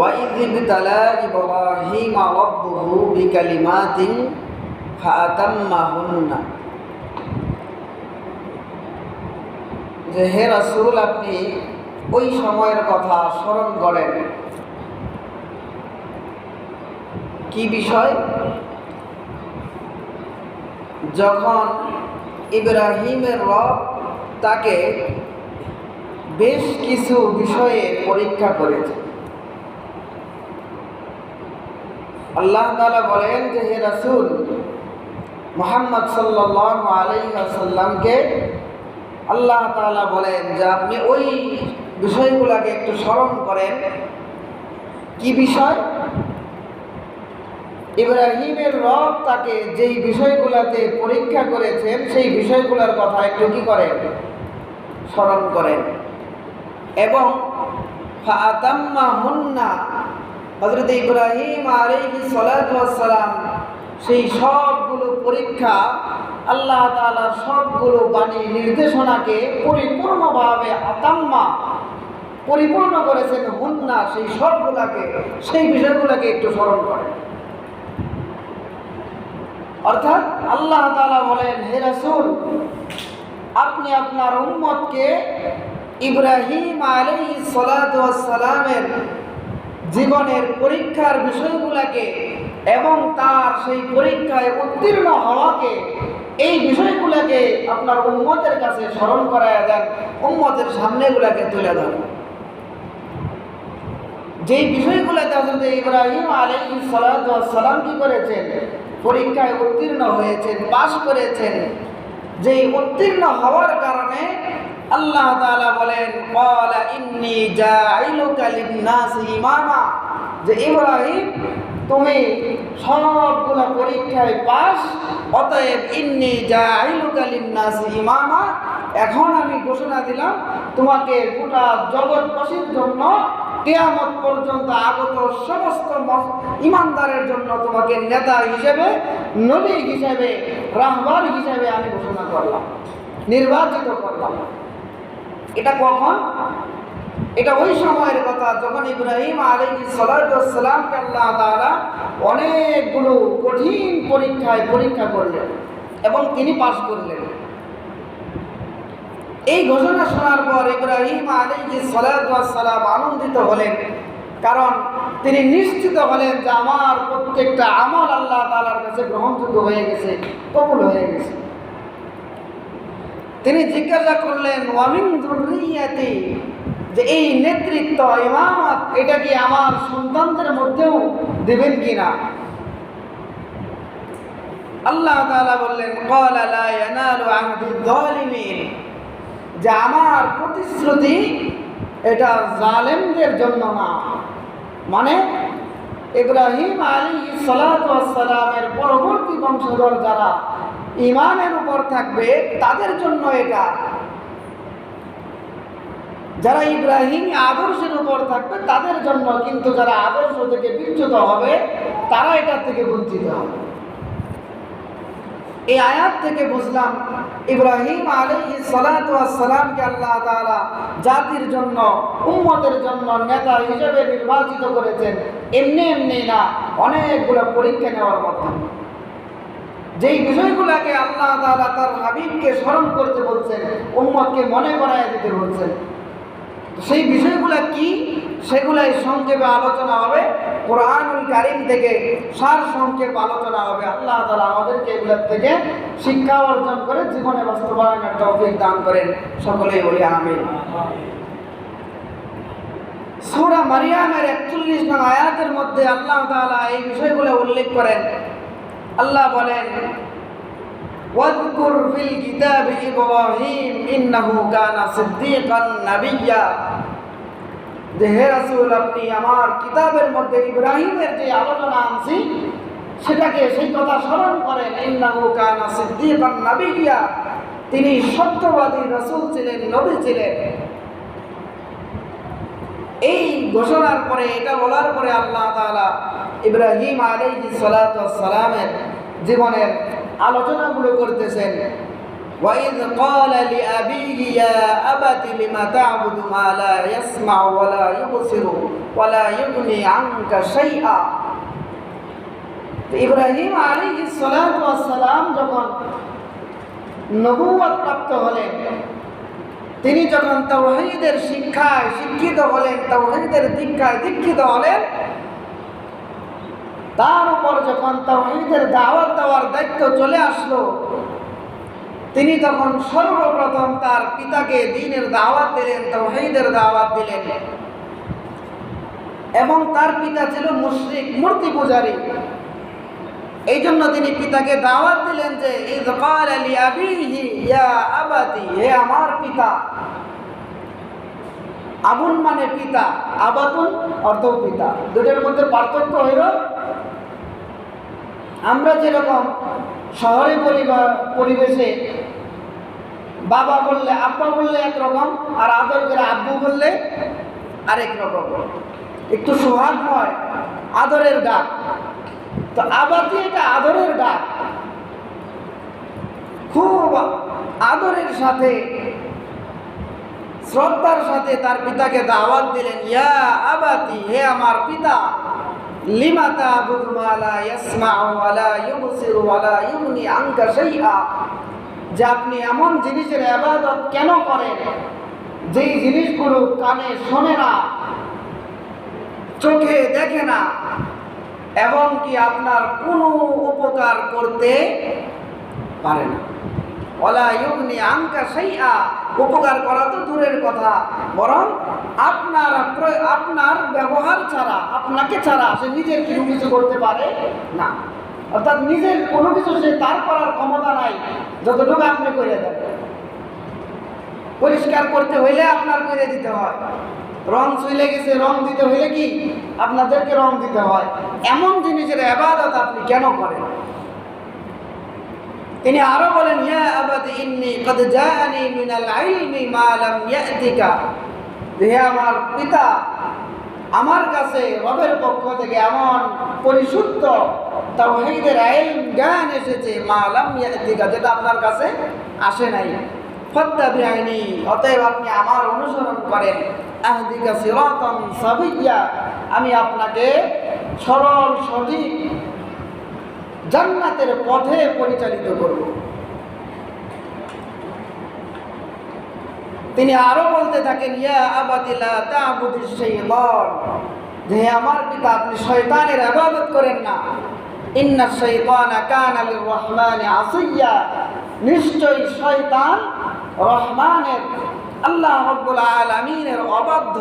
وَإِذِ ابْتَلَى إِبْرَاهِيمَ رَبُّهُ بِكَلِمَاتٍ فَأَتَمَّهُنَّ। যে হে রাসূল, আপনি ওই সময়ের কথা স্মরণ করেন। কি বিষয়? যখন ইব্রাহিমের রব তাকে বেশ কিছু বিষয়ে পরীক্ষা করেছে। আল্লাহ তাআলা বলেন যে হে রাসূল মুহাম্মদ সাল্লাল্লাহু আলাইহি ওয়াসাল্লামকে আল্লাহ তাআলা বলেন যে আপনি ওই বিষয়গুলোকে একটু স্মরণ করেন। কি বিষয়? ইব্রাহিমের রব তাকে যেই বিষয়গুলোতে পরীক্ষা করেছেন সেই বিষয়গুলোর কথা একটু কি করেন? স্মরণ করেন। এবং ফাআতাম্মাহুন্না, হযরত ইব্রাহিম আলাইহিস সালাতু ওয়াস সালাম সেই সবগুলো পরীক্ষা, আল্লাহ তাআলার সবগুলো বাণী নির্দেশনাকে পরিপূর্ণভাবে পরিপূর্ণ করেছেন হুন্না, সেই সবগুলাকে, সেই বিষয়গুলোকে একটু স্মরণ করেন। অর্থাৎ আল্লাহ তাআলা বলেন হে রাসূল, আপনি আপনার উম্মতকে ইব্রাহিম আলাইহিস সালাতু ওয়াস সালামের জীবনের পরীক্ষার বিষয়গুলোকে এবং তার সেই পরীক্ষায় উত্তীর্ণ হওয়াকে, এই বিষয়গুলোকে আপনার উম্মতের কাছে স্মরণ করায়া দেন, উম্মতের সামনেগুলোকে তুলে ধরেন। যেই বিষয়গুলোতে হযরত ইব্রাহিম আলাইহিস সালাতু ওয়াস সালাম কি করেছেন? পরীক্ষায় উত্তীর্ণ হয়েছেন, পাশ করেছেন। যেই উত্তীর্ণ হওয়ার কারণে আল্লাহ তাআলা বলেন ক্বালা ইন্নী জাইলুকা লিন-নাসি ইমামা, যে ইব্রাহিম তুমি সবগুলা পরীক্ষায় পাস, অতএব ইন্নী জাইলুকা লিন-নাসি ইমামা, এখন আমি ঘোষণা দিলাম তোমাকে গোটা জগৎবাসীর জন্য কিয়ামত পর্যন্ত আগত সমস্ত ইমানদারের জন্য তোমাকে নেতা হিসেবে, নবী হিসেবে, রাহবার হিসেবে আমি ঘোষণা করলাম, নির্বাচিত করলাম। এটা কখন? এটা ওই সময়ের কথা যখন ইব্রাহিম আলাইহিস সালাতু ওয়াস সালামকে আল্লাহ তাআলা অনেকগুলো কঠিন পরীক্ষা করলেন এবং তিনি পাশ করলেন। এই ঘোষণা শোনার পর ইব্রাহিম আলাইহিস সালাতু ওয়াস সালাম আনন্দিত হলেন, কারণ তিনি নিশ্চিত হলেন যে আমার প্রত্যেকটা আমল আল্লাহ তাআলার কাছে গ্রহণযোগ্য হয়ে গেছে, কবুল হয়ে গেছে। তিনি জিজ্ঞাসা করলেন ওয়া মিন যুররিয়াতি, যে এই নেতৃত্ব, ইমামত, এটা কি আমার সন্তানদের মধ্যেও দেবেন কিনা? আল্লাহ তাআলা বললেন ক্বালা লা ইয়ানালু আহদিয যালিমিন, যে আমার প্রতিশ্রুতি এটা জালেমদের জন্য না। মানে ইব্রাহিম আলাইহিস সালাতু ওয়াস সালামের পরবর্তী বংশধর যারা ঈমানের উপর থাকবে তাদের জন্য এটা, যারা ইব্রাহিম আদর্শের উপর থাকবে তাদের জন্য, কিন্তু যারা আদর্শ থেকে বিচ্যুত হবে তারা এটা থেকে বঞ্চিত হবে। এই আয়াত থেকে বুঝলাম ইব্রাহিম আলাইহিস সালাতু ওয়াস সালামকে আল্লাহ তাআলা জাতির জন্য, উম্মতের জন্য নেতা হিসেবে নির্বাচিত করেছেন এমনি এমনি না, অনেকগুলো পরীক্ষা নেওয়ার মাধ্যমে। যেই বিষয়গুলোকে আল্লাহ তাআলা তার হাবিবকে স্মরণ করতে বলছেন, উম্মতকে মনে করায় দিতে বলছেন, সেই বিষয়গুলো কি সেগুলাই সংক্ষেপে আলোচনা হবে। কোরআনুল কারীম থেকে সার সংক্ষেপ আলোচনা হবে। আল্লাহ তাআলা আমাদেরকে এগুলোর থেকে শিক্ষা অর্জন করে জীবনে বাস্তবায়নের তৌফিক দান করেন। সকলেই বলি আমিন। সূরা মারইয়ামের 41 নং আয়াতের মধ্যে আল্লাহ তাআলা এই বিষয়গুলো উল্লেখ করেন। আল্লাহ বলেন ওয়াযকুর ফিল কিতাবি ইব্রাহিম ইন্নাহু কানা সিদ্দীকান নাবিয়্যা, যে হে রাসূল আপনি আমার কিতাবের মধ্যে ইব্রাহিমের যে আলোচনা আনছি সেটাকে, সেই কথা স্মরণ করেন। ইন্নাহু কানা সিদ্দীকান নাবিয়্যা, তিনি সত্যবাদী রাসূল ছিলেন, নবী ছিলেন। এই ঘোষণার পরে, এটা বলার পরে আল্লাহ তাআলা ইব্রাহিম আলাইহিস সালাতু ওয়াস সালামের জীবনের আলোচনাগুলো করতেছেন। وَإِذْ قَالَ لِأَبِيهِ يَا أَبَتِ لِمَ تَعْبُدُ مَا لَا يَسْمَعُ وَلَا يُبْصِرُ وَلَا يُغْنِي عَنكَ شَيْئًا। ইব্রাহিম আলাইহিস সালাতু ওয়াস সালাম যখন নবুয়ত প্রাপ্ত হলেন, তিনি যখন তাওহীদের শিক্ষায় শিক্ষিত হলেন, তাওহীদের দীক্ষায় দীক্ষিত হলেন, তার উপর যখন তাওহীদের দাওয়াত দেওয়ার দায়িত্ব চলে আসলো, তিনি তখন সর্বপ্রথম তার পিতাকে দ্বীনের দাওয়াত দিলেন, তাওহীদের দাওয়াত দিলেন। এবং তার পিতা ছিল মুশরিক, মূর্তি পূজারী। এই জন্য তিনি পিতাকে দাওয়াত দিলেন যে ইয ক্বালা লিআবিহি ইয়া আবাতি, হে আমার পিতা। আবুন মানে পিতা, আবাতুন অর্থ পিতা। দুটোর মধ্যে পার্থক্য হইল, আমরা যেরকম শহরে পরিবেশে বাবা বললে আব্বা বললে একরকম, আর আদর করে আব্বু বললে আরেক রকম, একটু সোহাগময় আদরের ডাক। তো আবাতি এটা আদরের ডাক, খুব আদরের সাথে শ্রদ্ধার সাথে তার পিতাকে দাওয়াত দিলেন, ইয়া আবাতি, হে আমার পিতা। লিমা তা'বুদু মা লা ইয়াসমা'ু ওয়া লা ইউবসিরু ওয়া লা ইউগনি আনকা শাইআ, যে আপনি এমন জিনিসের ইবাদত কেন করেন যেই জিনিসগুলো কানে শোনে না, চোখে দেখে না, এবং কি আপনার কোনো উপকার করতে পারে না। ওয়ালা ইউগনি আনকা শাইআ, উপকার করা তো দূরের কথা, বরং আপনার ব্যবহার ছাড়া, আপনাকে ছাড়া সে নিজের কিছু করতে পারে না। অর্থাৎ নিজের কোনো কিছু সে তার করার ক্ষমতা নাই যতটুকু আপনি করে দেন। পরিষ্কার করতে হইলে আপনার করে দিতে হয়, রং চলে গেছে রং দিতে হইলে কি আপনাদেরকে রং দিতে হয়। এমন জিনিসের ইবাদত আপনি কেন করেন? তিনি আরো বলেন, ইয়া আবাতি ইন্নী ক্বাদ জাআনি মিনাল ইলমি মা লাম ইয়াতিকা, হে আমার পিতা, আমার কাছে রবের পক্ষ থেকে এমন পরিশুদ্ধ তাওহীদের ইলম জ্ঞান এসেছে, মা লাম ইয়াতিকা, যেটা আপনার কাছে আসে নাই। ফাত্তাবি'নি, অতএব আপনি আমার অনুসরণ করেন। আহদিকা সিরাতান সাবিয়্যা, আমি আপনাকে সরল সঠিক জান্নাতের পথে পরিচালিত করব। তিনি আরো বলতে থাকেন, ইয়া আবাতি লা তা'বুদিশ শাইতান, যে আমার পিতা আপনি শয়তানের ইবাদত করেন না। ইন্নাশ শাইতানা কানা লির-রহমানি আসিয়্যা, নিশ্চয়ই শয়তান রহমানের, আল্লাহ রাব্বুল আলামিনের অবাধ্য।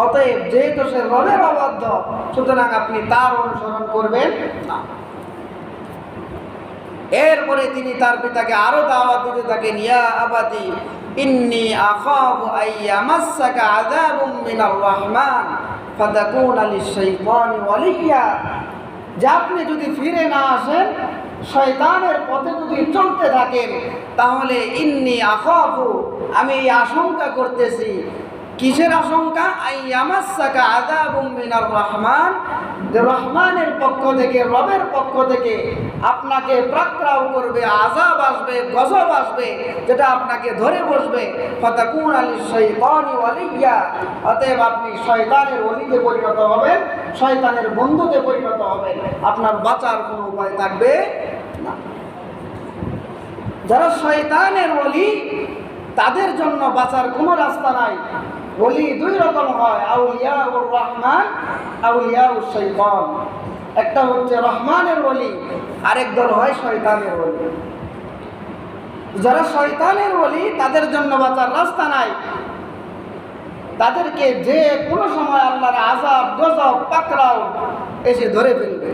অতএব যেহেতু সে রবের অবাধ্য, সুতরাং আপনি তার অনুসরণ করবেন না। এরপরে তিনি তার পিতাকে আরো দাওয়াত দিতে থাকেন, ইয়া আবাতি ইন্নী আখাফু আইয়ামাসসাকা আযাবুম মিনার রহমান ফাতাকুনা লিশ-শাইতানি ওয়ালিয়্যা, যে আপনি যদি ফিরে না আসেন, শয়তানের পথে যদি চলতে থাকেন, তাহলে ইন্নী আখাফু, আমি এই আশঙ্কা করতেছি। কিসের আশঙ্কা? আইয়ামাসসাকা আযাবুম মিনার রহমান, যে রহমানের পক্ষ থেকে, রবের পক্ষ থেকে আপনাকে প্রাক্রাও করবে, আযাব আসবে, গজব আসবে, যেটা আপনাকে ধরে বসবে। ফাতাকুনা লিশ-শাইতানি ওয়ালিয়্যা, অতএব আপনি শয়তানের ওলিতে পরিণত হবেন, শয়তানের বন্ধুতে পরিণত হবেন, আপনার বাঁচার কোনো উপায় থাকবে না। যারা শয়তানের ওলি, তাদের জন্য বাঁচার কোনো রাস্তা নাই। ওলি দুই রকম হয়, আউলিয়াউর রহমান, আউলিয়াউশ শাইতান। একটা হচ্ছে রহমানের ওলি, আরেক দল হয় শয়তানের ওলি। যারা শয়তানের ওলি, তাদের জন্য বাঁচার রাস্তা নাই। তাদেরকে যে কোনো সময় আল্লাহর আযাব, গজব, পাকড়াও এসে ধরে ফেলবে।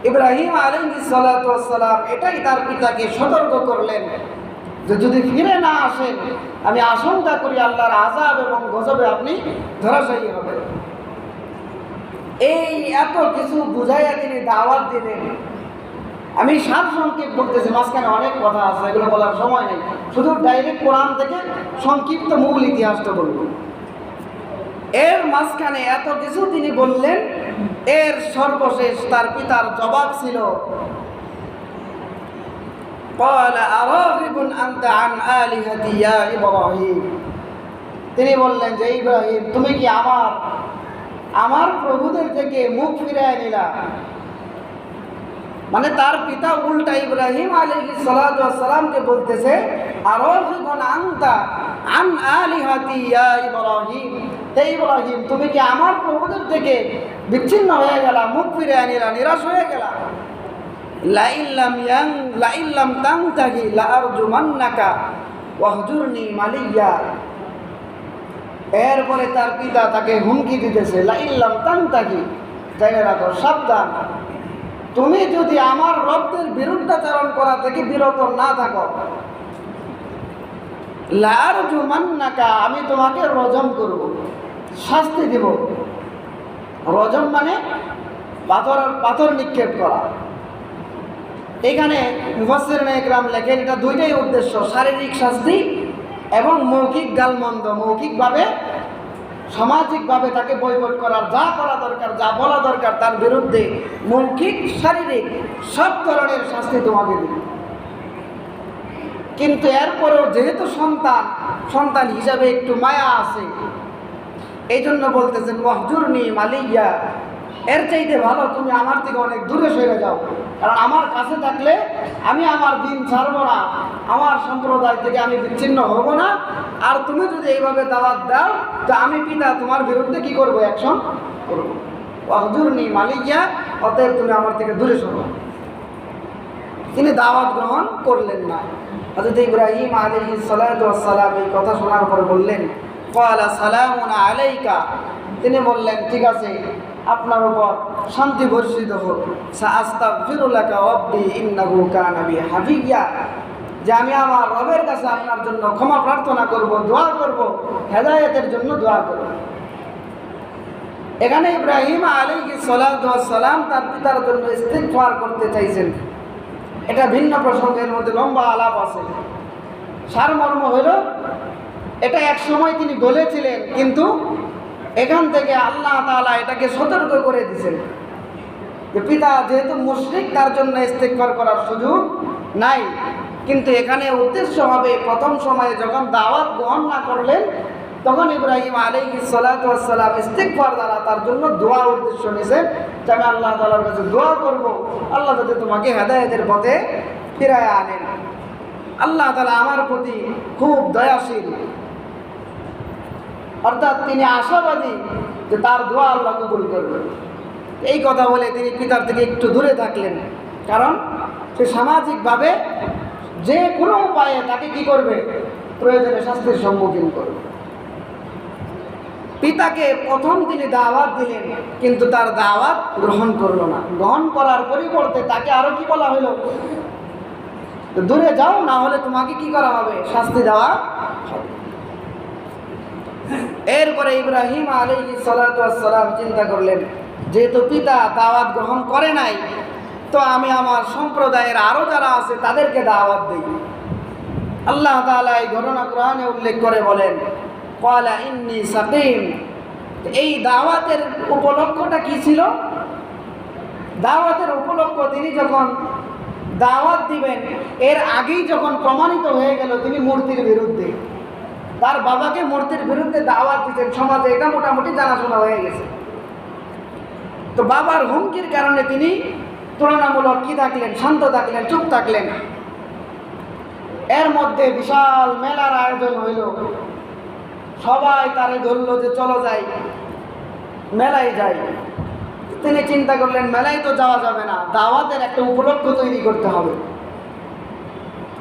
ইব্রাহিম আলাইহিস সালাতু ওয়াস সালাম এটাই তার পিতাকে সতর্ক করলেন, যে যদি ফিরে না আসেন, আমি আশঙ্কা করি আল্লাহর আযাব এবং গজবে আপনি ধরাশায়ী হবেন। এই এত কিছু বুঝাইয়া তিনি দাওয়াত দিলেন। আমি সারসংক্ষেপ বলতেছি, মাঝখানে অনেক কথা আছে, এগুলো বলার সময় নেই। শুধু ডাইরেক্ট কোরআন থেকে সংক্ষিপ্ত মূল ইতিহাসটা বলব। এর মাঝখানে এত কিছু তিনি বললেন, এর সর্বশেষ তার পিতার জবাব ছিল, قال أراغب أنت عن آلهتي يا إبراهيم তিনি বললেন যে ইব্রাহিম তুমি কি আমার প্রভুদের থেকে মুখ ফিরিয়ে নিলা। মানে তার পিতা উল্টা ইব্রাহিম আলাইহিস সালাতু ওয়াস সালামকে বলতেছে আরাগিবুন আনতা আন আলিহাতি ইয়া ইব্রাহিম, হে ইব্রাহিম তুমি কি আমার প্রভুদের থেকে বিচ্ছিন্ন হয়ে গেলা, মুখ ফিরিয়ে নিলা, নিরাশ হয়ে গেলা। লাইল্লাম তানতাহি লাআরজুমান্নাকা ওয়াহজুরনি মালিয়া। এরপরে তার পিতা তাকে হুমকি দিতেছে লাইল্লাম তানতাহি, জেনে রাখো সাবধান, তুমি যদি আমার রবের বিরুদ্ধাচরণ করা থেকে বিরত না থাকো, লাআরজুমান্নাকা আমি তোমাকে রজম করব, শাস্তি দেব। রজম মানে পাথর নিক্ষেপ করা। এখানে মুফাসসিরিনে ইকরাম লেখেন এটা দুইটাই উদ্দেশ্য, শারীরিক শাস্তি এবং মৌখিক গালমন্দ, মৌখিকভাবে সামাজিকভাবে তাকে বয়কট করার, যা করা দরকার, যা বলা দরকার তার বিরুদ্ধে মৌখিক শারীরিক সব ধরনের শাস্তি তোমাকে দিবে। কিন্তু এরপরেও যেহেতু সন্তান হিসাবে একটু মায়া আছে, এই জন্য বলতেছেন ওয়াহজুরনি মালিয়া, এর চাইতে ভালো তুমি আমার থেকে অনেক দূরে সরে যাও, কারণ আমার কাছে থাকলে আমি আমার দিন ছাড়বো না, আমার সম্প্রদায় থেকে আমি বিচ্ছিন্ন হব না। আর তুমি যদি এইভাবে দাওয়াত দাও তো আমি পিতা তোমার বিরুদ্ধে কি করবো, অ্যাকশন করবো। ওয়াহজুরনি মালিয়া, অতএব তুমি আমার থেকে দূরে সরো। তিনি দাওয়াত গ্রহণ করলেন না। হযরত ইব্রাহিম আলাইহিস সালাতু ওয়াস সালাম এই কথা শোনার পরে বললেন ক্বালা সালামুন আলাইকা, তিনি বললেন ঠিক আছে আপনার উপর শান্তি বর্ষিত হোক। সাআস্তাগফিরু লাকা রাব্বি ইন্নাহু কানা বি হাফিয়্যা, যে আমি আমার রবের কাছে আপনার জন্য ক্ষমা প্রার্থনা করব, দোয়া করব, হেদায়েতের জন্য দোয়া করব। এখানে ইব্রাহিম আলাইহিস সালাতু ওয়াস সালাম তার পিতার জন্য ইস্তিগফার করতে চাইছেন। এটা ভিন্ন প্রসঙ্গের মধ্যে লম্বা আলাপ আছে। সারমর্ম হইল এটা এক সময় তিনি বলেছিলেন, কিন্তু এখান থেকে আল্লাহ তাআলা এটাকে সতর্ক করে দিয়েছেন যে পিতা যেহেতু মুশরিক তার জন্য ইস্তিগফার করার সুযোগ নাই। কিন্তু এখানে উদ্দেশ্য হবে প্রথম সময়ে যখন দাওয়াত গ্রহণ না করলেন তখন ইব্রাহিম আলাইহিস সালাতু ওয়াস সালাম ইস্তিগফার দ্বারা তার জন্য দোয়া উদ্দেশ্য নিয়েছেন যে আমি আল্লাহ তাআলার কাছে দোয়া করব আল্লাহ যাতে তোমাকে হেদায়েতের পথে ফিরায় আনেন। আল্লাহ তাআলা আমার প্রতি খুব দয়াশীল, অর্থাৎ তিনি আশাবাদী যে তার দোয়া আল্লাহ কবুল করবেন। এই কথা বলে তিনি পিতার থেকে একটু দূরে থাকলেন, কারণ সে সামাজিকভাবে যে কোনো উপায়ে তাকে কি করবে, প্রয়োজনে শাস্তির সম্মুখীন করবে। পিতাকে প্রথম তিনি দাওয়াত দিলেন, কিন্তু তার দাওয়াত গ্রহণ করলো না। গ্রহণ করার পরিবর্তে তাকে আরো কি বলা হলো, দূরে যাও, না হলে তোমাকে কি করা হবে, শাস্তি দেওয়া হবে। এরপরে ইব্রাহিম আলাইহিস সালাতু ওয়াস সালাম চিন্তা করলেন যেহেতু পিতা দাওয়াত গ্রহণ করে নাই, তো আমি আমার সম্প্রদায়ের আরো যারা আছে তাদেরকে দাওয়াত দেই। আল্লাহ তাআলা এই ঘটনা কোরআনে উল্লেখ করে বলেন ক্বালা ইন্নী সাকিম। এই দাওয়াতের উপলক্ষ্যটা কি ছিল? দাওয়াতের উপলক্ষ তিনি যখন দাওয়াত দিবেন এর আগেই যখন প্রমাণিত হয়ে গেল তিনি মূর্তির বিরুদ্ধে, তার বাবাকে মূর্তির বিরুদ্ধে দাওয়াত দিতেন, সমাজে এটা মোটামুটি জানাশোনা হয়ে গেছে। তো বাবার হুমকির কারণে তিনি তুলনামূলক কি থাকলেন, শান্ত থাকলেন, চুপ থাকলেন। এর মধ্যে বিশাল মেলার আয়োজন হইল, সবাই তারে ধরলো যে চলো যাই, মেলায় যাই। তিনি চিন্তা করলেন মেলায় তো যাওয়া যাবে না, দাওয়াতের একটা উপলক্ষ তৈরি করতে হবে।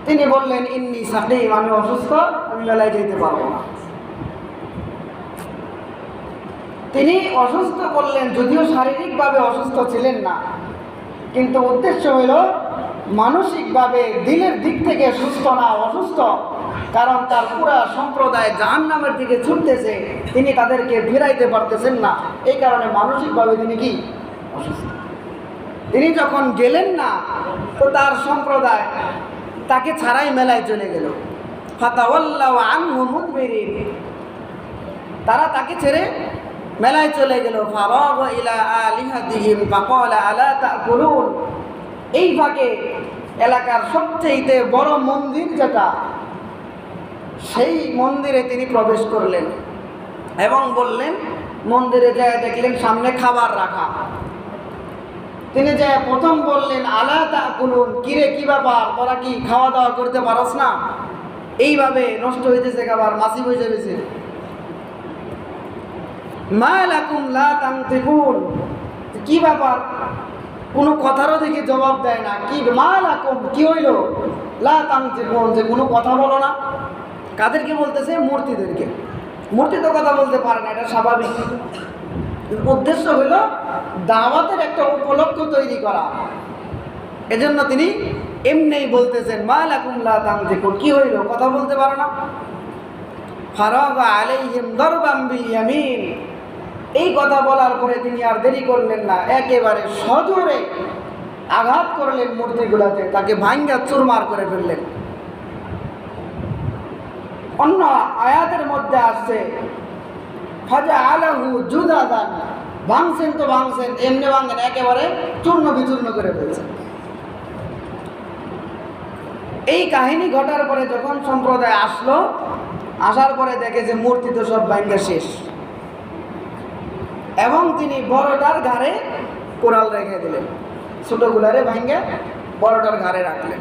তিনি বললেন ইন্নী সাকিম, আমি অসুস্থ, আমি মেলায় যেতে পারবো না। তিনি অসুস্থ বললেন, যদিও শারীরিকভাবে অসুস্থ ছিলেন না, কিন্তু উদ্দেশ্য হইল মানসিকভাবে দিলের দিক থেকে সুস্থ না, অসুস্থ। কারণ তার পুরা সম্প্রদায় জাহান্নামের দিকে ছুটতেছে, তিনি তাদেরকে ফিরাইতে পারতেছেন না, এই কারণে মানসিকভাবে তিনি কি অসুস্থ। তিনি যখন গেলেন না তো তার সম্প্রদায় তাকে ছাড়াই মেলায় চলে গেল। ফাতাওয়াল্লাউ আনহু মুদবিরিন, তারা তাকে ছেড়ে মেলায় চলে গেল। ফারাগা ইলা আলিহাতিহিম ফাকালা আলা তাকুলুন। এই ফাঁকে এলাকার সবচেয়ে বড় মন্দির যেটা, সেই মন্দিরে তিনি প্রবেশ করলেন এবং বললেন, মন্দিরে যায় দেখলেন সামনে খাবার রাখা। তিনি যে প্রথম বললেন, আলা তাকুলুন, কিরে কি ব্যাপার, তোরা কি খাওয়া দাওয়া করতে পারস না? এইভাবে নষ্ট হইতেছে খাবার, মাছি বসে রয়েছে। মা লাকুম লা তানতিকুন, কি ব্যাপার, কোনো কথারও দেখি জবাব দেয় না। কি মা লাকুম, কি হইল? লা তানতিকুন, যে কোনো কথা বলো না। কাদেরকে বলতেছে? মূর্তিদেরকে। মূর্তি তো কথা বলতে পারে না, এটা স্বাভাবিক। উদ্দেশ্য হইল দাওয়াতের একটা উপলক্ষ তৈরি করা। এজন্য তিনি এমনিই বলতেছেন, মা লাকুম লা তানতিকুন, কি হইল, কথা বলতে পারো না? ফারাগা আলাইহিম দারবাম বিল ইয়ামিন, এই কথা বলার পরে তিনি আর দেরি করলেন না, একেবারে সজোরে আঘাত করলেন মূর্তিগুলাতে, তাকে ভাঙ্গা চুরমার করে ফেললেন। অন্য আয়াতের মধ্যে আসছে ফাজা আলাহু জুদাদান, ভাঙছেন তো ভাঙছেন, এমনি ভাঙেন, একেবারে চূর্ণ বিচূর্ণ করে ফেলছেন। এই কাহিনী ঘটার পরে যখন সম্প্রদায় আসলো, আসার পরে দেখে যে মূর্তি তো সব ভাঙ্গা শেষ, এবং তিনি বড়টার ঘাড়ে কোরাল রেখে দিলেন, ছোটগুলারে ভাঙ্গে বড়টার ঘাড়ে রাখলেন।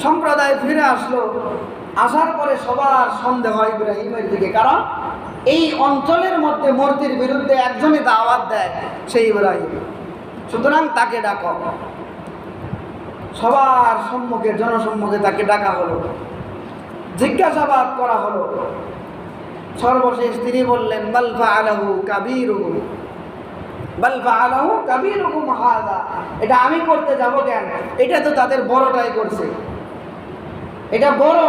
সম্প্রদায় ফিরে আসলো, আসার পরে সবার সন্দেহ হয় ইব্রাহিমের দিকে, কারণ এই অঞ্চলের মধ্যে মূর্তির বিরুদ্ধে একজনই দাওয়াত দেয়, সেই ইব্রাহিম, সুতরাং তাকে ডাকো। সবার সম্মুখে, জনসম্মুখে তাকে ডাকা হলো, জিজ্ঞাসাবাদ করা হলো। সর্বশেষ তিনি বললেন, বাল ফাআলাহু কাবীরুহুম, বাল ফাআলাহু কাবীরুহুম হাযা, এটা আমি করতে যাব কেন, এটা তো তাদের বড়টাই করছে, এটা বড়।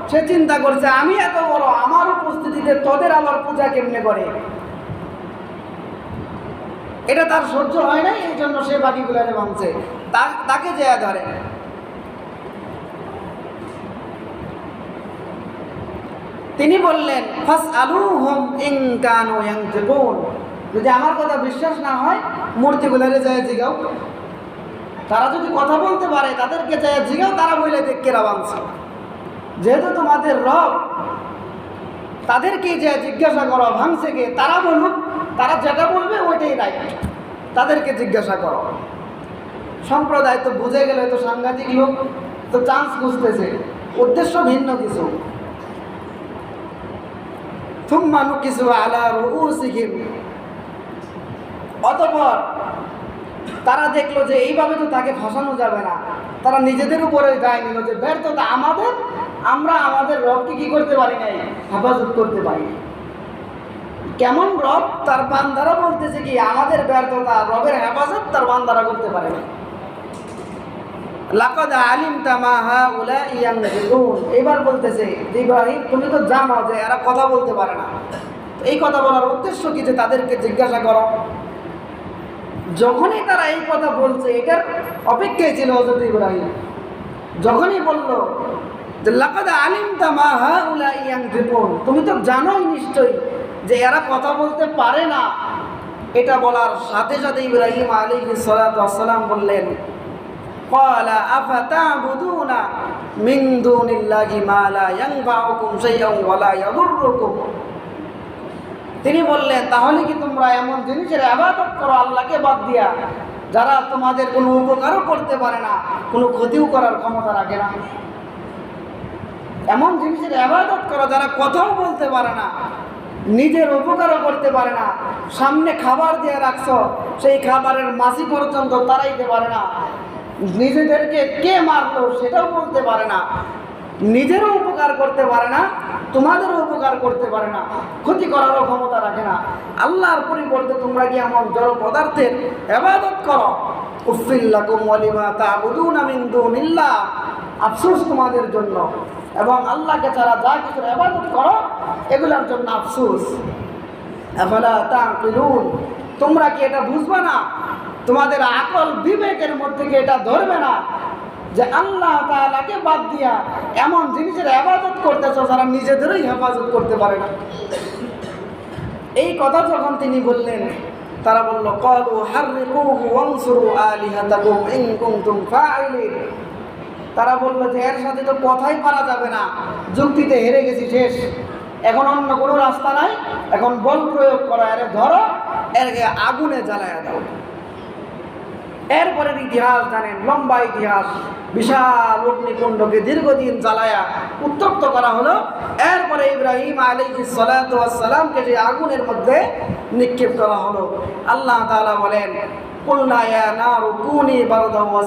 সে চিন্তা করছে আমি এত বড়, আমার উপস্থিতিতে তোদের আবার পূজা কেমনে করে, এটা তার সহ্য হয় না, এই জন্য সে বাকিগুলারে ভাঙছে। তাকে যেয়া ধরে। তিনি বললেন, ফাসআলুহুম ইন কানু ইয়ানতিকুন, যদি আমার কথা বিশ্বাস না হয় মূর্তিগুলারে যায় জিগাও, তারা যদি কথা বলতে পারে তাদেরকে যায় জিগাও, তারা বলে দেখ কেরা ভাঙছে। যেহেতু তোমাদের রব, তাদেরকে যে জিজ্ঞাসা করো ভাঙছে কে, তারা বলুক, তারা যেটা বলবে ওইটাই রাইট, তাদেরকে জিজ্ঞাসা করো। সম্প্রদায় তো বুঝে গেলে, তো সাংঘাতিক লোক, তো চান্স খুঁজতেছে, উদ্দেশ্য ভিন্ন কিছু। থুম্মা নুকিসু আলা রুউসিহিম, অতঃপর তারা দেখলো যে এইভাবে তো তাকে ফাঁসানো যাবে না, তারা নিজেদের উপরে দায় নিল যে ব্যর্থতা আমাদের, আমরা আমাদের রবকে কি করতে পারি নাই, হেফাজত করতে পারি। কেমন রব, তার বান্দারা বলতেছে কি আমাদের ব্যর্থতা, রবের হেফাজত তার বান্দারা করতে পারে না। লাকাদ আলিমতা মা হাউলা ইয়ানজিলুন, এবার বলতেছে ইব্রাহিম তুমি তো জানো যে এরা কথা বলতে পারে না, এই কথা বলার উদ্দেশ্য কি যে তাদেরকে জিজ্ঞাসা করো। যখনই তারা এই কথা বলছে, এটার অপেক্ষায় ছিল হযরত ইব্রাহিম। যখনই বলল যে লাকাদ আলিমতা মা হাউলা ইয়ানজিলুন, তুমি তো জানোই নিশ্চয়ই যে এরা কথা বলতে পারে না, এটা বলার সাথে সাথে ইব্রাহিম আলাইহিস সালাতু ওয়াস সালাম বললেন, ক্বালা আফাতা'বুদুনা মিন দুনিল্লাহি মা লা ইয়ানফাউকুম শাইআন ওয়া লা ইয়াদুররুকুম, তিনি বললেন তাহলে কি তোমরা এমন জিনিসের ইবাদত করো আল্লাহকে বাদ দিয়া, যারা তোমাদের কোনো উপকারও করতে পারে না, কোনো ক্ষতিও করার ক্ষমতা রাখে না। এমন জিনিসের ইবাদত করো যারা কথাও বলতে পারে না, নিজের উপকারও করতে পারে না, সামনে খাবার দিয়ে রাখছো, সেই খাবারের মাছি পর্যন্ত তাড়াইতে পারে না, নিজেদেরকে কে মারলো সেটাও বলতে পারে না, নিজেরও উপকার করতে পারে না, তোমাদেরও উপকার করতে পারে না, ক্ষতি করারও ক্ষমতা রাখে না, আল্লাহর পরিবর্তে তোমরা কি এমন জড় পদার্থের ইবাদত করো। উফিল লাকুম ওয়া লিমা তা'বুদুনা মিন দুনিল্লাহ, আফসোস তোমাদের জন্য এবং আল্লাহকে ছাড়া যা কিছুর ইবাদত করো এগুলোর জন্য আফসোস। আফালা তা'কিলুন, তোমরা কি এটা বুঝবে না, তোমাদের আকল বিবেকের মধ্যে কি এটা ধরবে না যে আল্লাহ তাআলাকে বাদ দিয়া এমন জিনিসের ইবাদত করতেছো যারা নিজেদেরই হেফাজত করতে পারে না। এই কথা যখন তিনি বললেন, তারা বলল ক্বালু হাররিকুহু ওয়ানসুরু আলিহাতাকুম ইন কুনতুম ফাইলিন। তারা বলল যে এর সাথে তো কথাই পারা যাবে না, যুক্তিতে হেরে গেছি, শেষ, এখন অন্য কোনো রাস্তা নাই, এখন বল প্রয়োগ করা, এর ধরো, এরকে আগুনে জ্বালায়া দাও। এরপরের ইতিহাস জানেন, লম্বা ইতিহাস, বিশাল অগ্নিকুণ্ডকে দীর্ঘদিন জ্বালায়া উত্তপ্ত করা হলো। এরপরে ইব্রাহিম আলাইহিস সালাতু ওয়াস সালামকে যে আগুনের মধ্যে নিক্ষেপ করা হলো। আল্লাহ তাআলা বলেন কুলনা ইয়া নারু কুনি বারদাও ওয়া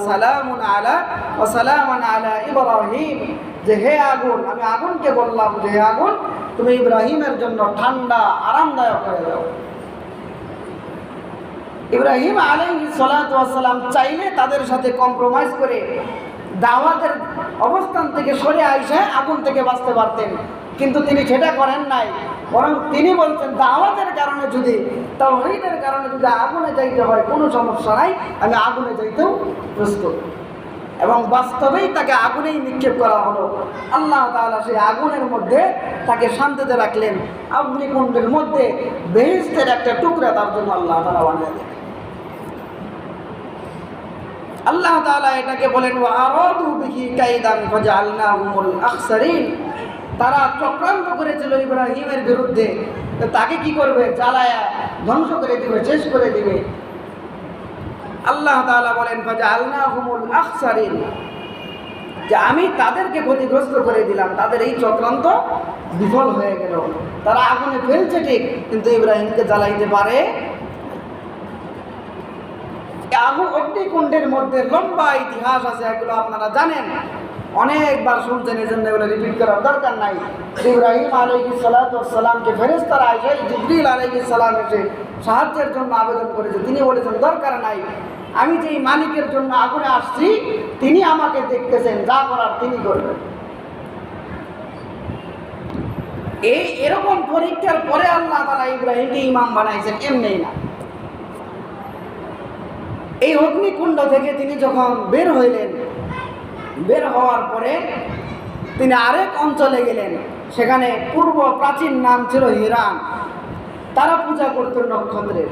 সালামান আলা ইব্রাহিম, যে হে আগুন, আমি আগুনকে বললাম যে হে আগুন, তুমি ইব্রাহিমের জন্য ঠান্ডা আরামদায়ক হয়ে যাও। ইব্রাহিম আলাইহিস সালাতু ওয়াস সালাম চাইলে তাদের সাথে কম্প্রোমাইজ করে দাওয়াতের অবস্থান থেকে সরে আইসা আগুন থেকে বাঁচতে পারতেন, কিন্তু তিনি সেটা করেন নাই। বরং তিনি বলছেন দাওয়াতের কারণে যদি, তাওহীদের কারণে যদি আগুনে যাইতে হয় কোনো সমস্যা নাই, আমি আগুনে যাইতেও প্রস্তুত। এবং বাস্তবেই তাকে আগুনেই নিক্ষেপ করা হলো। আল্লাহ তাআলা সেই আগুনের মধ্যে তাকে শান্তিতে রাখলেন। অগ্নিকুণ্ডের মধ্যে বেহেশতের একটা টুকরা তার জন্য আল্লাহ তাআলা বানিয়ে দিলেন। আল্লাহ তাআলা এটাকে বলেন ওয়া আরাদু বিহি কাইদান ফাজআলনাহুমুল আখসারিন। তারা চক্রান্ত করেছিল ইব্রাহিমের বিরুদ্ধে, তাকে কি করবে, জ্বালায়া ধ্বংস করে দিবে, শেষ করে দিবে। আল্লাহ তাআলা বলেন ফাজআলনাহুমুল আখসারিন, যে আমি তাদেরকে ক্ষতিগ্রস্ত করে দিলাম, তাদের এই চক্রান্ত বিফল হয়ে গেল। তারা আগুনে ফেলছে ঠিক, কিন্তু ইব্রাহিমকে জ্বালাইতে পারে। অগ্নিকুণ্ডের মধ্যে লম্বা ইতিহাস আছে, এগুলো আপনারা জানেন, অনেকবার শুনছেন, এই জন্য এগুলো রিপিট করার দরকার নাই। ইব্রাহিম আলাইহিস সালাতু ওয়াস সালামকে ফেরেশতারা এসে, জিবরিল আলাইহিস সালাম এসে সাহায্যের জন্য আবেদন করেছে। তিনি বলেছেন দরকার নাই, আমি যেই মালিকের জন্য আগুনে আসছি তিনি আমাকে দেখতেছেন, যা করার তিনি করবেন। এরকম পরীক্ষার পরে আল্লাহ তাআলা ইব্রাহিমকে ইমাম বানাইছেন, এমনি না। এই অগ্নিকুণ্ড থেকে তিনি যখন বের হইলেন, বের হওয়ার পরে তিনি আরেক অঞ্চলে গেলেন। সেখানে পূর্ব প্রাচীন নাম ছিল হিরান। তারা পূজা করত নক্ষত্রের।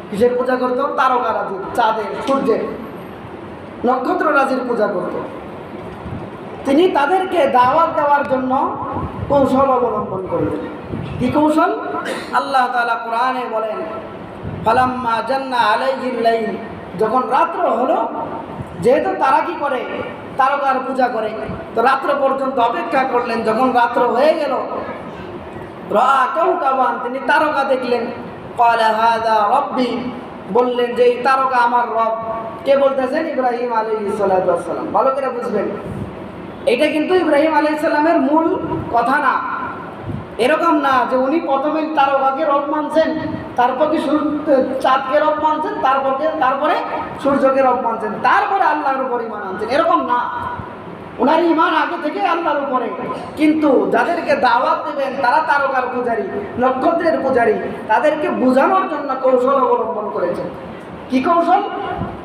কিসের পূজা করত? তারকা রাজির, চাঁদের, সূর্যের, নক্ষত্র রাজির পূজা করত। তিনি তাদেরকে দাওয়াত দেওয়ার জন্য কৌশল অবলম্বন করলেন। কি কৌশল? আল্লাহ তাআলা কোরআনে বলেন ফালাম্মা জান্না আলাইহিল লাইল, যখন রাত্র হলো, যেহেতু তারা কি করে, তারকার পূজা করে, তো রাত্র পর্যন্ত অপেক্ষা করলেন। যখন রাত্র হয়ে গেল, রাআ কাওকাবান, তিনি তারকা দেখলেন। ক্বালা হাযা রাব্বি, বললেন যে এই তারকা আমার রব। কে বলতেছেন? ইব্রাহিম আলাইহিস সালাতু ওয়াস সালাম। ভালো করে বুঝবেন, এটা কিন্তু ইব্রাহিম আলাইহিস সালামের মূল কথা না। এরকম না যে উনি প্রথমে তারকাকে রব মানছেন, তারপরে চাঁদকে রব মানছেন, তারপরে সূর্যকে রব মানছেন, তারপরে আল্লাহর উপর ঈমান আনছেন, এরকম না। ওনার ঈমান আগে থেকে আল্লাহর উপরে। কিন্তু যাদেরকে দাওয়াত দেবেন তারা তারকার পূজারী, নক্ষত্রের পূজারী, তাদেরকে বোঝানোর জন্য কৌশল অবলম্বন করেছেন। কি কৌশল?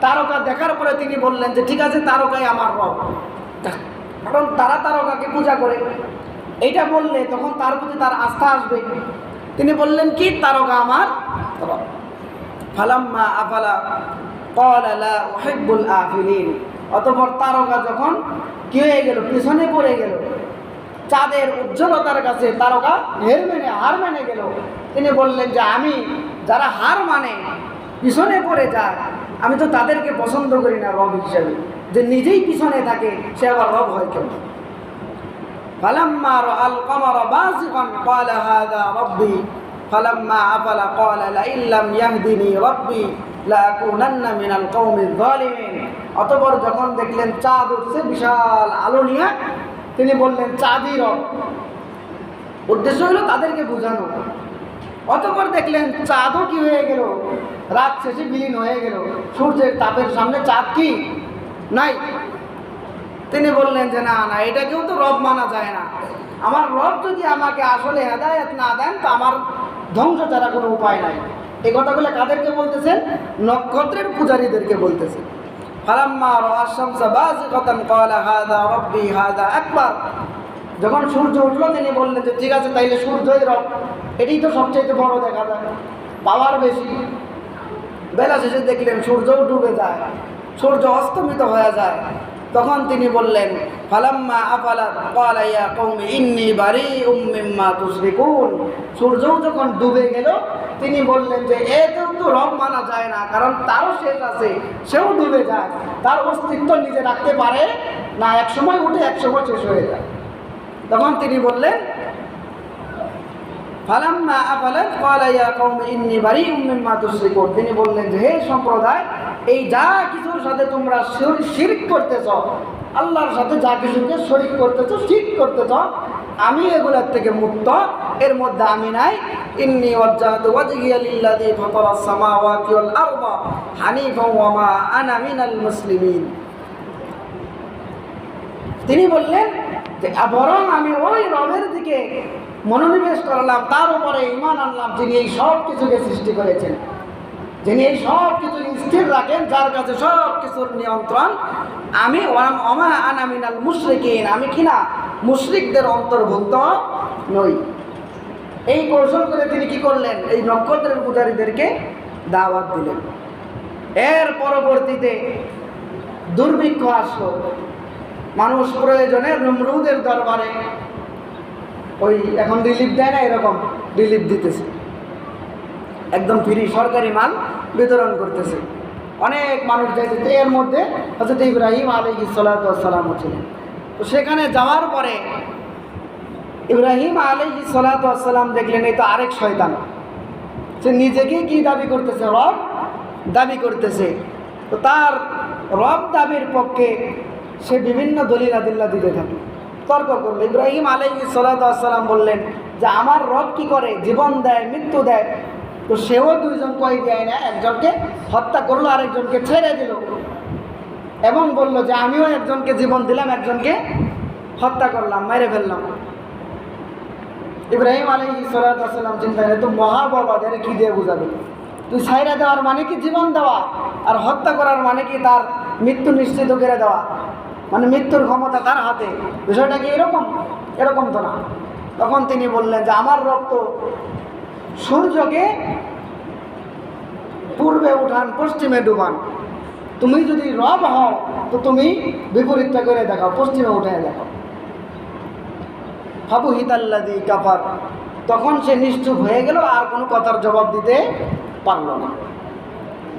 তারকা দেখার পরে তিনি বললেন যে ঠিক আছে, তারকাই আমার রব, কারণ তারা তারকাকে পূজা করে। এইটা বললে তখন তার প্রতি তার আস্থা আসবে। তিনি বললেন কি, তারকা আমার রব। ফালাম্মা আফালা ক্বালা লা উহিব্বুল আফিলিন। অতঃপর তারকা যখন কি হয়ে গেল, পিছনে পড়ে গেল, চাঁদের উজ্জ্বলতার কাছে তারকা হার মেনে গেল। তিনি বললেন যে আমি, যারা হার মানে, পিছনে পড়ে যায়, আমি তো তাদেরকে পছন্দ করি না রব হিসাবে। যে নিজেই পিছনে থাকে সে আবার রব হয় কেন? ফালাম্মা রাআল কমারা বাযিগান ক্বালা হাযা রাব্বি ফালাম্মা আফালা ক্বালা লাইন লাম ইয়াহদিনি রাব্বি লাআকুনান্না মিনাল কওমিজ যালিমিন। অতঃপর যখন দেখলেন চাঁদ উঠছে বিশাল আলো নিয়ে, তিনি বললেন চাঁদই রব। উদ্দেশ্য হলো তাদেরকে বোঝানো। অতঃপর দেখলেন চাঁদও কি হয়ে গেল, রাত শেষে বিলীন হয়ে গেল। সূর্যের তাপের সামনে চাঁদ কি নাই। তিনি বললেন যে না না, এটাকেও তো রব মানা যায় না। আমার রব যদি আমাকে আসলে হেদায়েত না দেন তো আমার ধ্বংস ছাড়া কোনো উপায় নাই। এই কথাগুলো কাদেরকে বলতেছেন? নক্ষত্রের পূজারীদেরকে বলতেছেন। ফালাম্মা রাআশ শামসা বাযিগাতান ক্বালা হাযা রাব্বি হাযা আকবার। যখন সূর্য উঠলো তিনি বললেন যে ঠিক আছে, তাইলে সূর্যই রব, এটাই তো সবচেয়ে বড়, দেখা যায়, পাওয়ার বেশি। বেলা শেষে দেখলেন সূর্যও ডুবে যায়, সূর্য অস্তমিত হয়ে যায়। তখন তিনি বললেন, ফালাম্মা আফালাত ক্বালা ইয়া কওমি ইন্নী বারিউম মিম্মা তুশরিকুন। সূর্যও যখন ডুবে গেল, তিনি বললেন যে এতেও তো রব মানা যায় না, কারণ তারও শেষ আছে, সেও ডুবে যায়, তার অস্তিত্ব নিজে রাখতে পারে না, এক সময় উঠে এক সময় শেষ হয়ে যায়। তখন তিনি বললেন, ফালাম্মা আফালাত ক্বালা ইয়া কওমি ইন্নী বারিউম মিম্মা তুশরিকুন। তিনি বললেন যে হে সম্প্রদায়, এই যা কিছুর সাথে তোমরা শিরক করতেছ, আল্লাহর সাথে যা কিছুকে শরীক করতেছ, শিরক করতেছ, আমি এগুলোর থেকে মুক্ত, এর মধ্যে আমি নাই। ইন্নী ওয়াজ্জাহতু ওয়াজহিয়া লিল্লাযী ফাতারাস সামাওয়াতি ওয়াল আরদা হানিফাও ওয়া মা আনা মিনাল মুসলিমিন। তিনি বললেন যে বরং আমি ওই রবের দিকে মনোনিবেশ করলাম, তার উপরে ঈমান আনলাম, যিনি এই সব কিছুকে সৃষ্টি করেছেন, যিনি এই সব কিছু স্থির রাখেন, যার কাছে সব কিছুর নিয়ন্ত্রণ। আমি ওমা আনা মিনাল মুশরিকিন, আমি কিনা মুশরিকদের অন্তর্ভুক্ত নই। এই কৌশল করে তিনি কি করলেন, এই নক্ষত্রের পূজারীদেরকে দাওয়াত দিলেন। এর পরবর্তীতে দুর্ভিক্ষ আসলো, মানুষ প্রয়োজনে নমরুদের দরবারে ওই এখন রিলিফ দেয় না, এরকম রিলিফ দিতেছে, একদম ফ্রি সরকারি মাল বিতরণ করতেছে, অনেক মানুষ যাইতেছে। এর মধ্যে হযরত ইব্রাহিম আলাইহিস সালাতু ওয়াস সালাম ছিলেন। তো সেখানে যাওয়ার পরে ইব্রাহিম আলাইহিস সালাতু ওয়াস সালাম দেখলেন এই তো আরেক শয়তান, সে নিজেকেই কি দাবি করতেছে, রব দাবি করতেছে। তো তার রব দাবির পক্ষে সে বিভিন্ন দলিল আদিল্লা দিতে থাকে, তর্ক করলো। ইব্রাহিম আলাইহিস সালাতু ওয়াস সালাম বললেন যে আমার রব কি করে, জীবন দেয়, মৃত্যু দেয়। তো সেও দুইজন কই দেয় না, একজনকে হত্যা করলো, আরেকজনকে ছেড়ে দিল, এবং বলল যে আমিও একজনকে জীবন দিলাম, একজনকে হত্যা করলাম, মেরে ফেললাম। ইব্রাহিম আলাইহিস সালাতু ওয়াস সালাম চিন্তা করে, তো মহাবলদের কি দিয়ে বুঝাবে, তুই ছাইরা দেওয়ার মানে কি জীবন দেওয়া, আর হত্যা করার মানে কি তার মৃত্যু নিশ্চিত করে দেওয়া, মানে মৃত্যুর ক্ষমতা তার হাতে, বিষয়টা কি এরকম? এরকম তো না। তখন তিনি বললেন যে আমার রব তো সূর্যকে পূর্বে উঠান, পশ্চিমে ডুবান, তুমি যদি রব হও তো তুমি বিপরীতটা করে দেখাও, পশ্চিমে উঠে দেখাও। ফাবুহিতাল্লাযী কাফার, তখন সে নিশ্চুপ হয়ে গেল, আর কোনো কথার জবাব দিতে পারল না,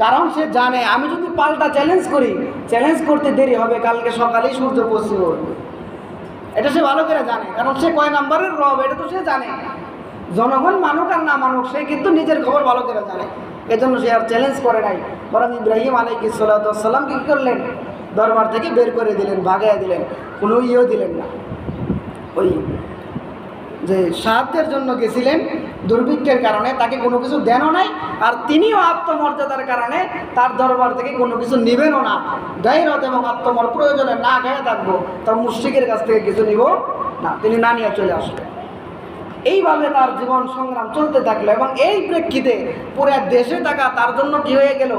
কারণ সে জানে আমি যদি পাল্টা চ্যালেঞ্জ করি, চ্যালেঞ্জ করতে দেরি হবে, কালকে সকালেই সূর্য পশ্চিমে উঠবে। এটা সে ভালো করে জানে, কারণ সে কয় নাম্বারের রব এটা তো সে জানে। জনগণ মানুক আর না মানুক, সে কিন্তু নিজের খবর ভালো করে জানে, এজন্য সে আর চ্যালেঞ্জ করে নাই। বরং ইব্রাহিম আলাইহিস সালাতু ওয়াস সালাম কি করলেন, দরবার থেকে বের করে দিলেন, ভাগাইয়া দিলেন, কোনো ইয়েও দিলেন না। ওই যে সাহায্যের জন্য গেছিলেন দুর্ভিক্ষের কারণে, তাকে কোনো কিছু দেনও নাই, আর তিনিও আত্মমর্যাদার কারণে তার দরবার থেকে কোনো কিছু নেবেনও না। গায়রত এবং আত্মমর্যাদা, প্রয়োজনে না গায়ে থাকবো, তার মুশরিকের কাছ থেকে কিছু নিব না, তিনি না নিয়ে চলে আসলেন। এইভাবে তার জীবন সংগ্রাম চলতে থাকলো, এবং এই প্রেক্ষিতে পুরো দেশে থাকা তার জন্য কি হয়ে গেল,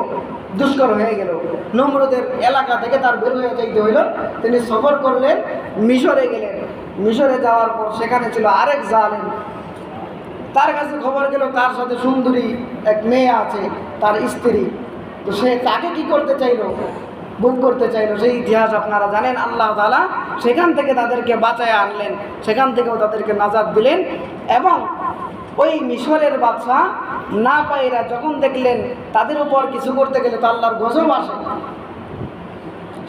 দুষ্কর হয়ে গেল। নমরুদের এলাকা থেকে তার বের হয়ে যাইতে হইল। তিনি সফর করলেন, মিশরে গেলেন। মিশরে যাওয়ার পর সেখানে ছিল আরেক জালেম, তার কাছে খবর গেল তার সাথে সুন্দরী এক মেয়ে আছে, তার স্ত্রী। তো সে তাকে কি করতে চাইল, বুক করতে চাইল। সেই ইতিহাস আপনারা জানেন। আল্লাহ তাআলা সেখান থেকে তাদেরকে বাঁচায় আনলেন, সেখান থেকেও তাদেরকে নাজাত দিলেন। এবং ওই মিশরের বাদশা না পাইরা যখন দেখলেন তাদের উপর কিছু করতে গেলে তো আল্লাহর গজব আসে,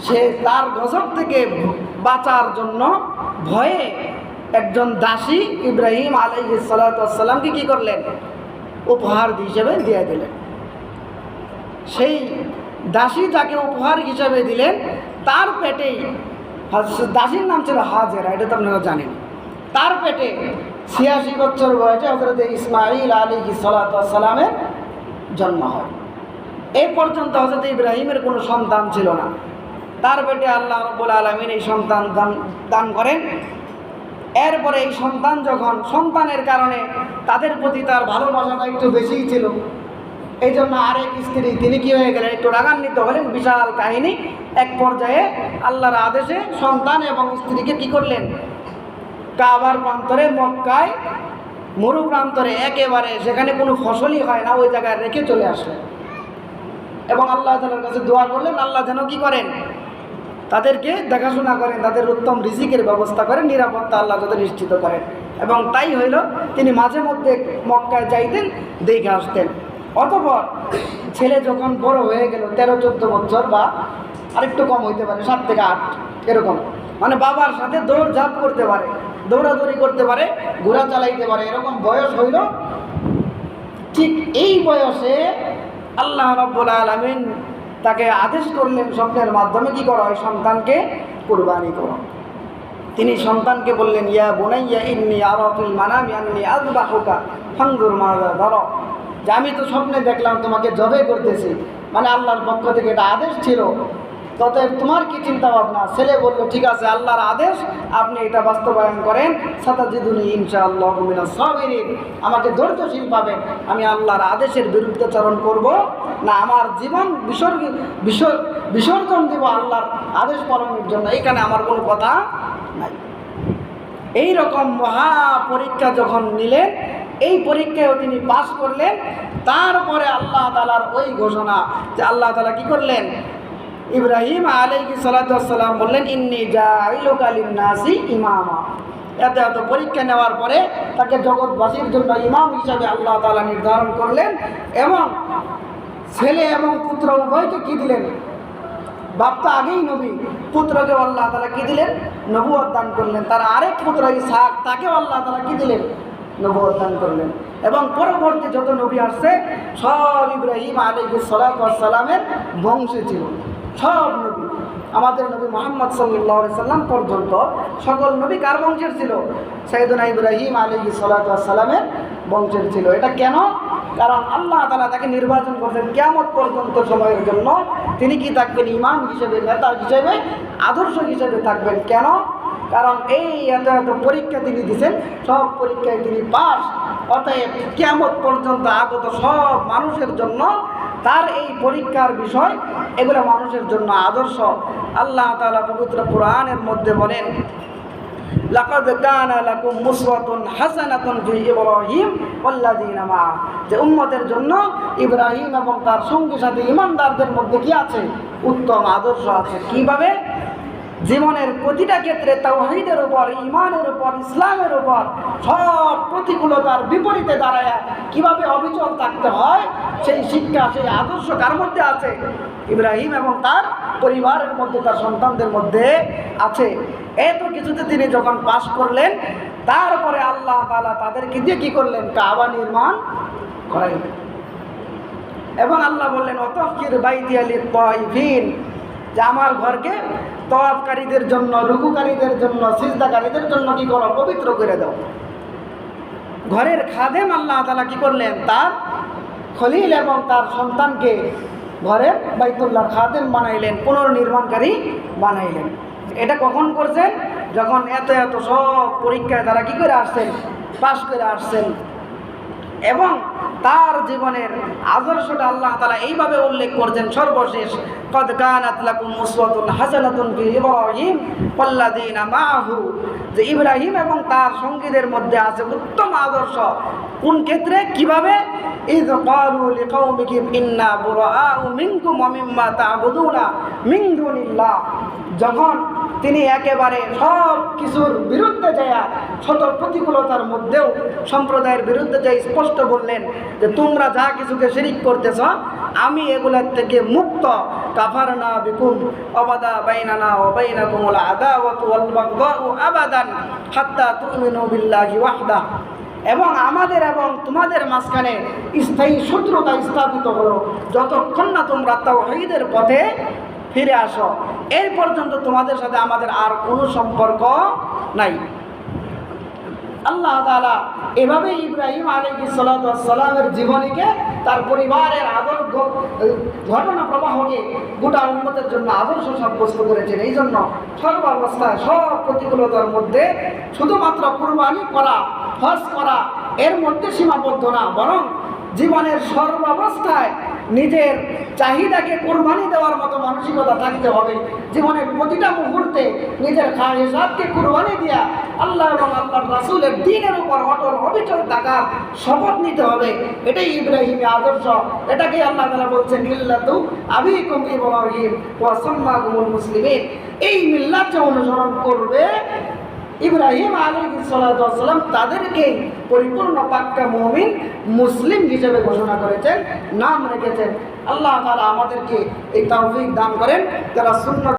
সে তার গজব থেকে বাঁচার জন্য ভয়ে একজন দাসী ইব্রাহিম আলাইহিস সালাতু ওয়াস সালামকে কি করলেন, উপহার হিসেবে দিয়ে দিলেন। সেই দাসী যাকে উপহার হিসেবে দিলেন, তার পেটেই, দাসীর নাম ছিল হাজেরা, এটা তো আপনারা জানেন। তার পেটে ৮৬ বছর বয়সে হযরত ইসমাঈল আলাইহিস সালাতু ওয়াস সালামের জন্ম হয়। এই পর্যন্ত হযরত ইব্রাহিমের কোনো সন্তান ছিল না। তার পেটে আল্লাহ রাব্বুল আলামিন এই সন্তান দান করেন। এরপরে এই সন্তান যখন, সন্তানের কারণে তাদের প্রতি তার ভালোবাসাটা একটু বেশিই ছিল। এই জন্য আরেক স্ত্রী, তিনি কি হয়ে গেলেন, একটু রাগান্বিত হলেন। বিশাল কাহিনী। এক পর্যায়ে আল্লাহর আদেশে সন্তান এবং স্ত্রীকে কি করলেন, কাবার প্রান্তরে, মক্কায় মরু প্রান্তরে, একেবারে যেখানে কোনো ফসলই হয় না, ওই জায়গায় রেখে চলে আসলেন। এবং আল্লাহ তাআলার কাছে দোয়া করলেন আল্লাহ যেন কি করেন, তাদেরকে দেখাশোনা করেন, তাদের উত্তম রিজিকের ব্যবস্থা করেন, নিরাপত্তা আল্লাহ যাতে নিশ্চিত করেন। এবং তাই হইল, তিনি মাঝে মধ্যে মক্কায় যাইতেন, দেখে আসতেন। অতঃপর ছেলে যখন বড় হয়ে গেল, 13-14 বছর বা আরেকটু কম হইতে পারে, 7 থেকে 8 এরকম, মানে বাবার সাথে দৌড়ঝাঁপ করতে পারে, দৌড়াদৌড়ি করতে পারে, ঘোড়া চালাইতে পারে, এরকম বয়স হইল। ঠিক এই বয়সে আল্লাহ রাব্বুল আলামিন তাকে আদেশ করলেন স্বপ্নের মাধ্যমে কি করা হয়, সন্তানকে কুরবানি করো। তিনি সন্তানকে বললেন, ইয়া বুনাইয়া ইন্নী আরা ফিল মানামি আন্নী আযবাহুকা ফানজুর মাযা তারা, যে আমি তো স্বপ্নে দেখলাম তোমাকে জবে করতেছি, মানে আল্লাহর পক্ষ থেকে এটা আদেশ ছিল, ততএব তোমার কি চিন্তা ভাবনা? ছেলে বলল, ঠিক আছে, আল্লাহর আদেশ, আপনি এটা বাস্তবায়ন করেন, সাতাজিদুনি ইনশাআল্লাহু মিনাস সাবিরিন, আমাকে ধৈর্যশীল পাবেন, আমি আল্লাহর আদেশের বিরুদ্ধাচরণ করব না, আমার জীবন বিসর্জন দেব আল্লাহর আদেশ পালনের জন্য, এখানে আমার কোনো কথা নাই। এই রকম মহা পরীক্ষা যখন নিলেন, এই পরীক্ষায়ও তিনি পাশ করলেন। তারপরে আল্লাহ তাআলার ওই ঘোষণা, যে আল্লাহ তাআলা কি করলেন, ইব্রাহিম আলাইহিস সালাতু ওয়াস সালাম বললেন, ইন্নী জাইলুকা লিন-নাসি ইমামা। এত পরীক্ষা নেওয়ার পরে তাকে জগৎবাসীর জন্য ইমাম হিসাবে আল্লাহ তাআলা নির্ধারণ করলেন, এবং ছেলে এবং পুত্র উভয়কে কি দিলেন, বাপ তো আগেই নবী, পুত্রকে আল্লাহ তাআলা কি দিলেন, নবুয়ত দান করলেন। তার আরেক পুত্র ইসহাক, তাকেও আল্লাহ তাআলা কি দিলেন, নবুয়ত দান করলেন। এবং পরবর্তী যত নবী আসছে সব ইব্রাহিম আলাইহিস সালাতু ওয়াস সালামের বংশে ছিল, সব নবী। আমাদের নবী মুহাম্মদ সাল্লাল্লাহু আলাইহি সাল্লাম পর্যন্ত সকল নবী কার বংশের ছিল, সাইয়েদনা ইব্রাহিম আলাইহিস সালাতু ওয়াস সালামের বংশের ছিল। এটা কেন? কারণ আল্লাহ তাআলা তাকে নির্বাচন করেছেন কিয়ামত পর্যন্ত সময়ের জন্য, তিনি কি থাকবেন, ইমাম হিসেবে, নেতা হিসেবে, আদর্শ হিসেবে থাকবেন। কেন? কারণ এই এত পরীক্ষা তিনি দিয়েছেন, সব পরীক্ষায় তিনি পাস। অতএব কিয়ামত পর্যন্ত আগত সব মানুষের জন্য তার এই পরীক্ষার বিষয়, এগুলো মানুষের জন্য আদর্শ। আল্লাহ তাআলা পবিত্র কোরআনের মধ্যে বলেন, লাকাদ কানা লাকুম উসওয়াতুন হাসানাতুন ফি ইব্রাহিম ওয়াল্লাযীনা মাআ, যে উম্মতের জন্য ইব্রাহিম এবং তার সঙ্গী সাথী ঈমানদারদের মধ্যে কি আছে, উত্তম আদর্শ আছে। কিভাবে? জীবনের প্রতিটা ক্ষেত্রে তাওহীদের উপর, ঈমানের উপর, ইসলামের উপর সব প্রতিকূলতার বিপরীতে দাঁড়ায় কিভাবে অবিচল থাকতে হয়, সেই শিক্ষা, সেই আদর্শ কার মধ্যে আছে, ইব্রাহিম এবং তার পরিবারের মধ্যে, তার সন্তানদের মধ্যে আছে। এত কিছুতে তিনি যখন পাশ করলেন, তারপরে আল্লাহ তাআলা তাদেরকে দিয়ে কি করলেন, কাবা নির্মাণ করাইলেন। এবং আল্লাহ বললেন, ওয়াতাহহির বাইতিয়া লিত-তাইফিন, যে আমার ঘরকে তওয়াফকারীদের জন্য, রুকুকারীদের জন্য, সিজদাকারীদের জন্য কি করো, পবিত্র করে দাও। ঘরের খাদেম আল্লাহ তাআলা কি করলেন, তার খলিল এবং তার সন্তানকে ঘরের বাইতুল্লাহর খাদেম বানাইলেন, পুনর্নির্মাণকারী বানাইলেন। এটা কখন করছেন? যখন এত সব পরীক্ষায় তারা কি করে আসছেন, পাশ করে আসছেন। এবং তার জীবনের আদর্শটা আল্লাহ তাআলা এইভাবে উল্লেখ করছেন সর্বশেষ, কদ কানাত লাকুম উসওয়াতুন হাসানাতুন ফি ইব্রাহিম ওয়াল্লাযীনা মাআহু, যে ইব্রাহিম এবং তার সঙ্গীদের মধ্যে আছে উত্তম আদর্শ। কোন ক্ষেত্রে, কিভাবে? ইয ক্বালু লিকাওমিহিম ইন্না বুরাআউ মিনকুম ওয়া মিম্মা তা'বুদুনা মিন দুনিল্লাহ, যখন তিনি একেবারে সব কিছুর বিরুদ্ধে যায়, শত প্রতিকূলতার মধ্যেও সম্প্রদায়ের বিরুদ্ধে যায় স্পষ্ট বললেন যে তোমরা যা কিছুকে শিরিক করতেছ, আমি এগুলোর থেকে মুক্ত। কাফারনা বিকুম ওয়াবাদা বাইনানা ওয়া বাইনাকুমুল আদাওয়াতু ওয়াল বাগদাউ আবাদান হাত্তা তু'মিনু বিল্লাহি ওয়াহদাহ, এবং আমাদের এবং তোমাদের মাঝখানে স্থায়ী শত্রুতা স্থাপিত হলো যতক্ষণ না তোমরা তাওহীদের পথে ফিরে আসো, এই পর্যন্ত তোমাদের সাথে আমাদের আর কোনো সম্পর্ক নাই। আল্লাহ তাআলা এভাবে ইব্রাহিম আলাইহিস সালাতু ওয়াস সালামের জীবনীকে, তার পরিবারের আদর্শ ঘটনা প্রবাহকে গোটা উম্মতের জন্য আদর্শ সাব্যস্ত করেছেন। এই জন্য সর্বাবস্থায়, সব প্রতিকূলতার মধ্যে শুধুমাত্র কুরবানি করা, হজ করা এর মধ্যে সীমাবদ্ধ না, বরং জীবনের সর্বাবস্থায় নিজের চাহিদাকে কোরবানি দেওয়ার মতো মানসিকতা থাকতে হবে। জীবনের প্রতিটা মুহূর্তে নিজের খায়েশাতকে কোরবানি দিয়া আল্লাহ এবং আল্লাহর রাসূলের দ্বীনের উপর অটল অবিচল থাকার শপথ নিতে হবে। এটাই ইব্রাহিমী আদর্শ। এটাকে আল্লাহ তাআলা বলছেন মিল্লাতু আবিকুম ইব্রাহিম ওয়া সাম্মাকুমুল মুসলিমিন। এই মিল্লাত যে অনুসরণ করবে ইব্রাহিম আলাইহিস সালাতু ওয়াস সালাম তাদেরকে পরিপূর্ণ পাক্কা মুমিন মুসলিম হিসেবে ঘোষণা করেছেন, নাম রেখেছেন। আল্লাহ তাআলা আমাদেরকে এই তৌফিক দান করেন যারা সুন্নাত